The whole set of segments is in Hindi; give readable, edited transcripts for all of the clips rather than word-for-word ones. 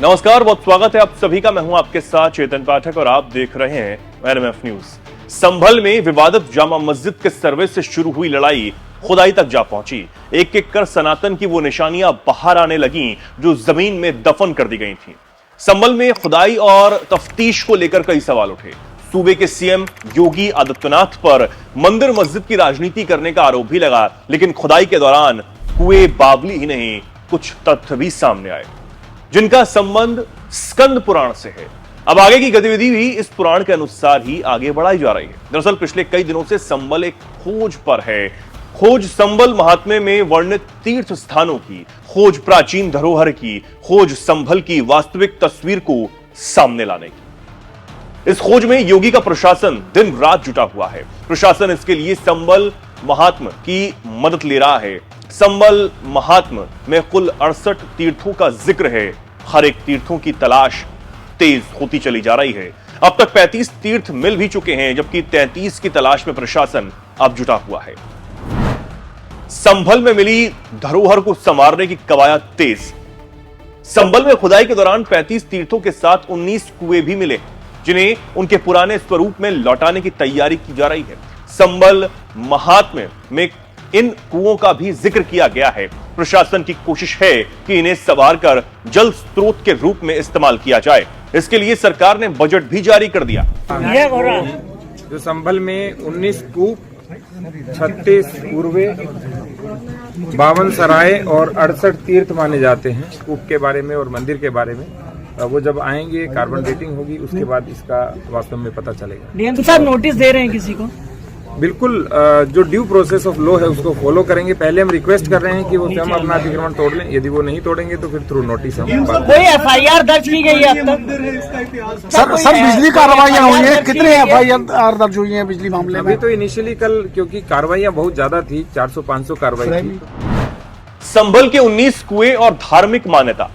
नमस्कार, बहुत स्वागत है आप सभी का। मैं हूं आपके साथ चेतन पाठक और आप देख रहे हैं एनएमएफ न्यूज। संभल में विवादित जामा मस्जिद के सर्वे से शुरू हुई लड़ाई खुदाई तक जा पहुंची। एक एक कर सनातन की वो निशानियां बाहर आने लगी जो जमीन में दफन कर दी गई थी। संभल में खुदाई और तफ्तीश को लेकर कई सवाल उठे। सूबे के सीएम योगी आदित्यनाथ पर मंदिर मस्जिद की राजनीति करने का आरोप भी लगा, लेकिन खुदाई के दौरान कुएं बावली ही नहीं, कुछ तथ्य भी सामने आए जिनका संबंध स्कंद पुराण से है। अब आगे की गतिविधि भी इस पुराण के अनुसार ही आगे बढ़ाई जा रही है। दरअसल पिछले कई दिनों से संभल एक खोज पर है। खोज संभल महात्म्य में वर्णित तीर्थ स्थानों की, खोज प्राचीन धरोहर की, खोज संभल की वास्तविक तस्वीर को सामने लाने की। इस खोज में योगी का प्रशासन दिन रात जुटा हुआ है। प्रशासन इसके लिए संभल महात्म्य की मदद ले रहा है। संभल महात्म्य में कुल 68 तीर्थों का जिक्र है। हर एक तीर्थों की तलाश तेज होती चली जा रही है। अब तक 35 तीर्थ मिल भी चुके हैं, जबकि 33 की तलाश में प्रशासन अब जुटा हुआ है। संभल में मिली धरोहर को संवारने की कवायद तेज। संभल में खुदाई के दौरान 35 तीर्थों के साथ 19 कुएं भी मिले, जिन्हें उनके पुराने स्वरूप में लौटाने की तैयारी की जा रही है। संभल महात्म्य में इन कुओं का भी जिक्र किया गया है। प्रशासन की कोशिश है कि इन्हें संवार कर जल स्रोत के रूप में इस्तेमाल किया जाए। इसके लिए सरकार ने बजट भी जारी कर दिया। जो संभल में 19 कूप, 36 पूर्वे, 52 सराय और 68 तीर्थ माने जाते हैं। कूप के बारे में और मंदिर के बारे में वो जब आएंगे, कार्बन डेटिंग होगी, उसके बाद इसका वास्तव में पता चलेगा। डीएम साहब नोटिस दे रहे हैं किसी को? बिल्कुल, जो ड्यू प्रोसेस ऑफ लॉ है उसको फॉलो करेंगे। पहले हम रिक्वेस्ट कर रहे हैं कि वो स्वयं अपना अतिक्रमण तोड़ लें। यदि वो नहीं तोड़ेंगे तो फिर थ्रू नोटिस हम कोई एफआईआर दर्ज की गई है अब तक? सर बिजली कार्रवाइयां हुई हैं, कितने एफआईआर दर्ज हुई हैं बिजली मामले में? अभी तो इनिशियली कल, क्योंकि कार्रवाइयां बहुत ज्यादा थी, 400-500 कार्रवाई थी। संभल के 19 कुएं और धार्मिक मान्यता।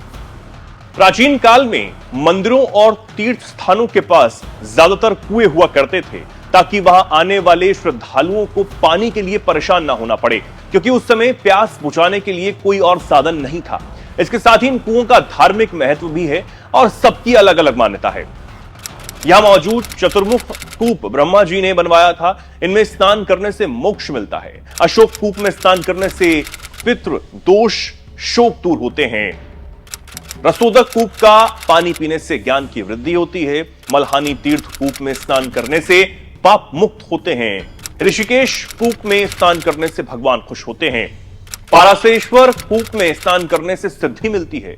प्राचीन काल में मंदिरों और तीर्थ स्थानों के पास ज्यादातर कुएं हुआ करते थे, ताकि वहां आने वाले श्रद्धालुओं को पानी के लिए परेशान ना होना पड़े, क्योंकि उस समय प्यास बुझाने के लिए कोई और साधन नहीं था। इसके साथ ही इन कुओं का धार्मिक महत्व भी है और सबकी अलग अलग मान्यता है। यहां मौजूद चतुर्मुख कूप ब्रह्मा जी ने बनवाया था। इनमें स्नान करने से मोक्ष मिलता है। अशोक कूप में स्नान करने से पितृ दोष शोक दूर होते हैं। रसोदक कूप का पानी पीने से ज्ञान की वृद्धि होती है। मल्हानी तीर्थ कूप में स्नान करने से पाप मुक्त होते हैं। ऋषिकेश कूप में स्नान करने से भगवान खुश होते हैं। पारासेश्वर कूप में स्नान करने से सिद्धि मिलती है।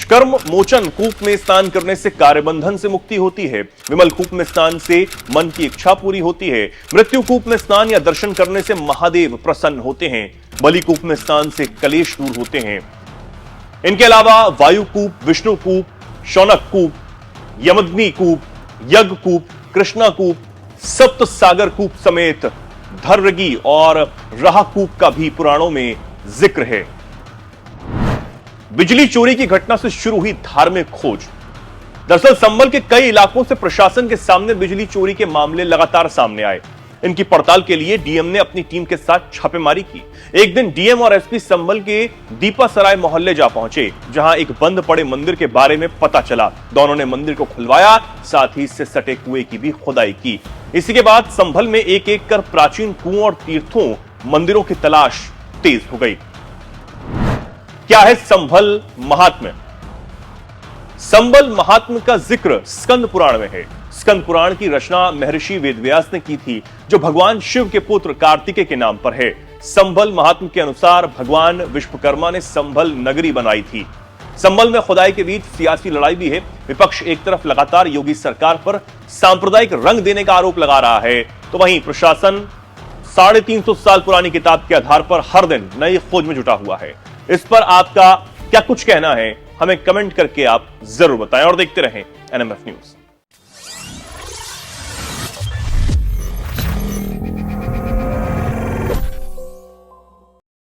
कर्म मोचन कूप में स्नान करने से कार्यबंधन से मुक्ति होती है। विमल कूप में स्नान से मन की इच्छा पूरी होती है। मृत्यु कूप में स्नान या दर्शन करने से महादेव प्रसन्न होते हैं। बलि कूप में स्नान से कलेश दूर होते हैं। इनके अलावा वायु कूप, विष्णु कूप, शौनक कूप, यमग्नि कूप, यज्ञ कूप, कृष्णा कूप, सप्त सागर कूप समेत धर्रगी और राह कूप का भी पुराणों में जिक्र है। बिजली चोरी की घटना से शुरू हुई धार्मिक खोज। दरअसल संभल के कई इलाकों से प्रशासन के सामने बिजली चोरी के मामले लगातार सामने आए। इनकी पड़ताल के लिए डीएम ने अपनी टीम के साथ छापेमारी की। एक दिन डीएम और एसपी संभल के दीपासराय मोहल्ले जा पहुंचे, जहां एक बंद पड़े मंदिर के बारे में पता चला। दोनों ने मंदिर को खुलवाया, साथ ही इससे सटे कुएं की भी खुदाई की। इसी के बाद संभल में एक एक कर प्राचीन कुओं और तीर्थों, मंदिरों की तलाश तेज हो गई। क्या है संभल महात्म्य? संभल महात्म्य का जिक्र स्कंद पुराण में है। स्कंद पुराण की रचना महर्षि वेदव्यास ने की थी, जो भगवान शिव के पुत्र कार्तिकेय के नाम पर है। संभल महात्म्य के अनुसार भगवान विश्वकर्मा ने संभल नगरी बनाई थी। संभल में खुदाई के बीच सियासी लड़ाई भी है। विपक्ष एक तरफ लगातार योगी सरकार पर सांप्रदायिक रंग देने का आरोप लगा रहा है, तो वहीं प्रशासन 350 साल पुरानी किताब के आधार पर हर दिन नई खोज में जुटा हुआ है। इस पर आपका क्या कुछ कहना है? हमें कमेंट करके आप जरूर बताएं और देखते रहें एनएमएफ न्यूज।